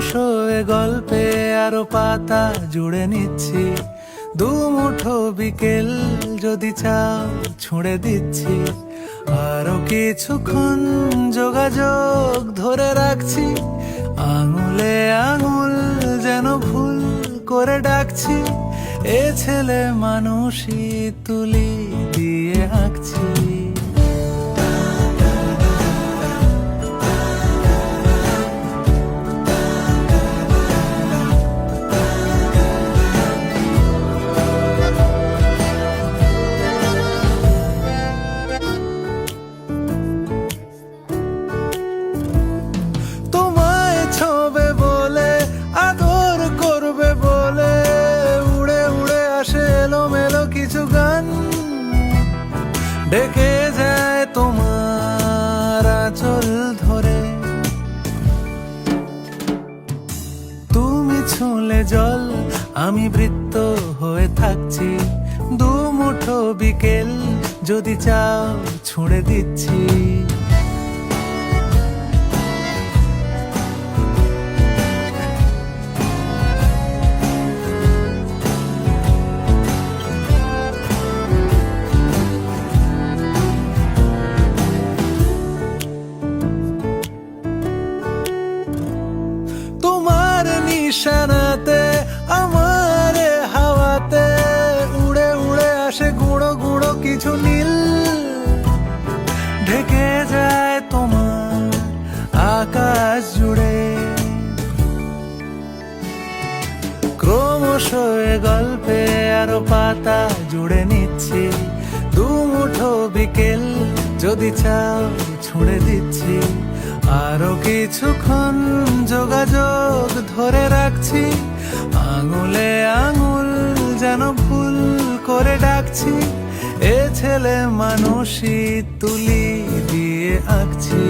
এ গল্পে আরো পাতা জুড়ে নিচ্ছি, দুমুঠো বিকেল যদি চাও ছুঁড়ে দিচ্ছি। আরো কিছুক্ষণ যোগাযোগ ধরে রাখছি, আঙুলে আঙুল যেন ভুল করে ডাকছি। এ ছেলে মানুষই তুলি দিয়ে আঁকছি। তোমায় ছোবে বলে, আদর করবে বলে, উড়ে উড়ে আসে এলোমেলো কিছু গান, ডেকে যায় তোমার আঁচল ধরে। তুমি ছুঁলে জল, আমি বৃত্ত হয়ে থাকছি, দুমুঠো বিকেল যদি চাও ছুঁড়ে দিচ্ছি। তোমার নিশানাতে আমার হাওয়াতে উড়ে উড়ে আসে গুঁড়ো গুঁড়ো কিছু নীল, ঢেকে যায় তোমার আকাশ জুড়ে। ক্রমশ এ গল্পে আরো পাতা জুড়ে নিচ্ছি, দুমুঠো বিকেল যদি চাও ছুঁড়ে দিচ্ছি। আরো কিছুক্ষণ যোগাযোগ ধরে রাখছি, আঙুলে আঙুল যেন ভুল করে ডাকছি। এ ছেলে মানুষই তুলি দিয়ে আঁকছি।